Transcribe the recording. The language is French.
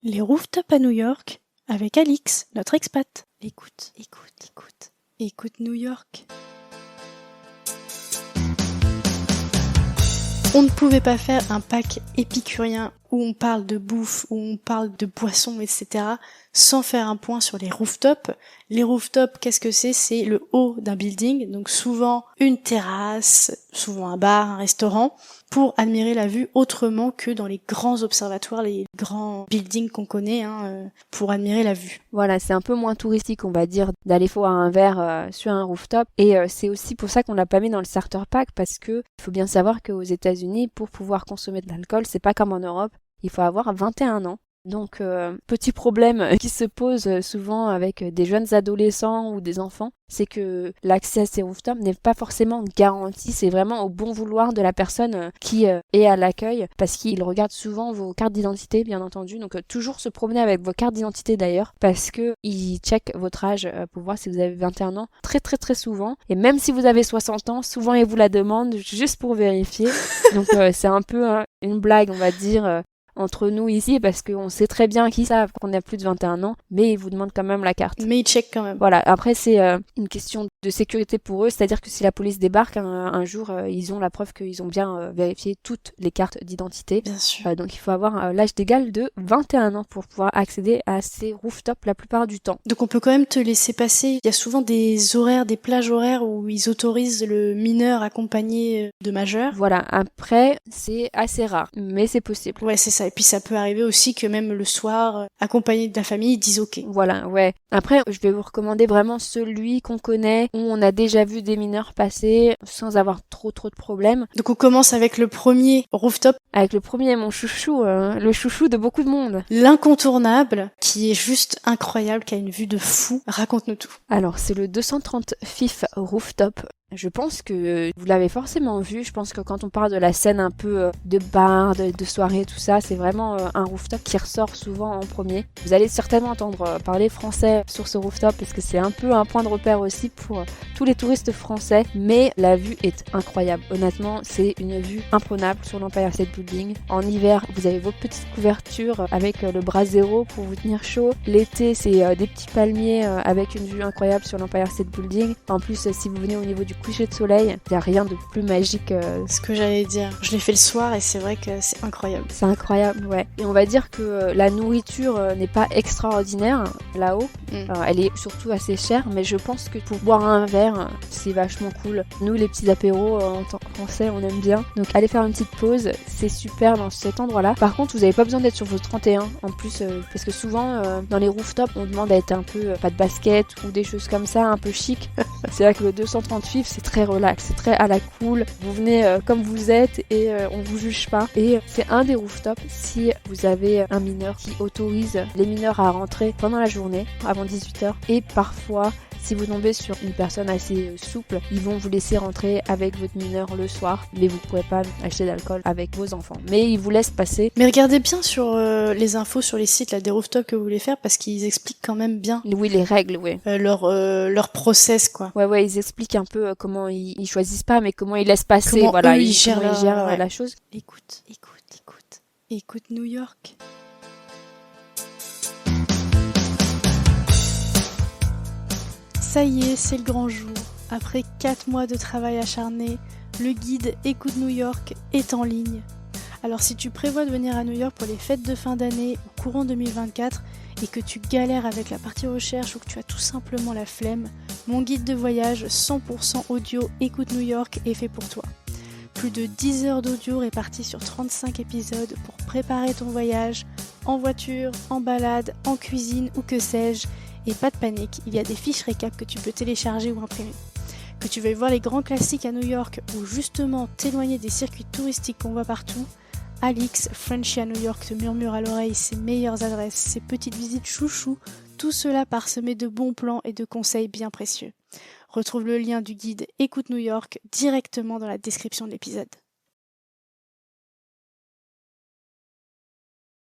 Les rooftops à New York avec Alix, notre expat. Écoute New York. On ne pouvait pas faire un pack épicurien où on parle de bouffe, où on parle de boissons, etc., sans faire un point sur les rooftops. Les rooftops, qu'est-ce que c'est ? C'est le haut d'un building, donc souvent une terrasse, souvent un bar, un restaurant, pour admirer la vue autrement que dans les grands observatoires, les grands buildings qu'on connaît, pour admirer la vue. Voilà, c'est un peu moins touristique, on va dire, d'aller boire un verre sur un rooftop. Et c'est aussi pour ça qu'on l'a pas mis dans le starter pack, parce que il faut bien savoir qu'aux États-Unis, pour pouvoir consommer de l'alcool, c'est pas comme en Europe, il faut avoir 21 ans. Donc, petit problème qui se pose souvent avec des jeunes adolescents ou des enfants, c'est que l'accès à ces rooftops n'est pas forcément garanti. C'est vraiment au bon vouloir de la personne qui est à l'accueil, parce qu'ils regardent souvent vos cartes d'identité, bien entendu. Donc, toujours se promener avec vos cartes d'identité d'ailleurs, parce que ils checkent votre âge pour voir si vous avez 21 ans très très très souvent. Et même si vous avez 60 ans, souvent ils vous la demandent juste pour vérifier. Donc, c'est un peu une blague, on va dire. Entre nous ici, parce qu'on sait très bien qu'ils savent qu'on a plus de 21 ans, mais ils vous demandent quand même la carte. Mais ils checkent quand même. Voilà, après c'est une question de sécurité pour eux, c'est-à-dire que si la police débarque un jour, ils ont la preuve qu'ils ont bien vérifié toutes les cartes d'identité. Bien sûr. Donc il faut avoir l'âge légal de 21 ans pour pouvoir accéder à ces rooftops la plupart du temps. Donc on peut quand même te laisser passer. Il y a souvent des horaires, des plages horaires où ils autorisent le mineur accompagné de majeurs. Voilà, après c'est assez rare, mais c'est possible. Ouais, c'est ça. Et puis ça peut arriver aussi que même le soir, accompagné de la famille, ils disent ok. Voilà, ouais. Après, je vais vous recommander vraiment celui qu'on connaît, où on a déjà vu des mineurs passer sans avoir trop de problèmes. Donc on commence avec le premier rooftop. Avec le premier, mon chouchou, le chouchou de beaucoup de monde. L'incontournable, qui est juste incroyable, qui a une vue de fou. Raconte-nous tout. Alors, c'est le 235th rooftop. Je pense que vous l'avez forcément vu. Je pense que quand on parle de la scène un peu de bar, de soirée, tout ça, c'est vraiment un rooftop qui ressort souvent en premier. Vous allez certainement entendre parler français sur ce rooftop parce que c'est un peu un point de repère aussi pour tous les touristes français. Mais la vue est incroyable. Honnêtement, c'est une vue imprenable sur l'Empire State Building. En hiver, vous avez vos petites couvertures avec le bras zéro pour vous tenir chaud. L'été, c'est des petits palmiers avec une vue incroyable sur l'Empire State Building. En plus, si vous venez au niveau du coucher de soleil, il n'y a rien de plus magique. Ce que j'allais dire. Je l'ai fait le soir et c'est vrai que c'est incroyable. C'est incroyable, ouais. Et on va dire que la nourriture n'est pas extraordinaire là-haut. Elle est surtout assez chère, mais je pense que pour boire un verre, c'est vachement cool. Nous, les petits apéros en tant que français, on aime bien. Donc, allez faire une petite pause, c'est super dans cet endroit-là. Par contre, vous n'avez pas besoin d'être sur vos 31 en plus, parce que souvent, dans les rooftops, on demande à être un peu pas de basket ou des choses comme ça, un peu chic. C'est vrai que le 238, c'est très relax, c'est très à la cool. Vous venez comme vous êtes et on vous juge pas. Et c'est un des rooftops si vous avez un mineur qui autorise les mineurs à rentrer pendant la journée, avant 18h. Et parfois, si vous tombez sur une personne assez souple, ils vont vous laisser rentrer avec votre mineur le soir, mais vous ne pourrez pas acheter d'alcool avec vos enfants. Mais ils vous laissent passer. Mais regardez bien sur les infos sur les sites là, des rooftops que vous voulez faire parce qu'ils expliquent quand même bien Oui, les règles, oui. leur process, quoi. Ouais, ils expliquent un peu comment ils choisissent pas, mais comment ils laissent passer. Comment voilà, eux, ils gèrent la chose. Écoute New York. Ça y est, c'est le grand jour. Après 4 mois de travail acharné, le guide Écoute New York est en ligne. Alors si tu prévois de venir à New York pour les fêtes de fin d'année ou courant 2024 et que tu galères avec la partie recherche ou que tu as tout simplement la flemme, mon guide de voyage 100% audio Écoute New York est fait pour toi. Plus de 10 heures d'audio réparties sur 35 épisodes pour préparer ton voyage en voiture, en balade, en cuisine ou que sais-je. Et pas de panique, il y a des fiches récap que tu peux télécharger ou imprimer. Que tu veuilles voir les grands classiques à New York ou justement t'éloigner des circuits touristiques qu'on voit partout, Alix, Frenchie à New York te murmure à l'oreille ses meilleures adresses, ses petites visites chouchou, tout cela parsemé de bons plans et de conseils bien précieux. Retrouve le lien du guide Écoute New York directement dans la description de l'épisode.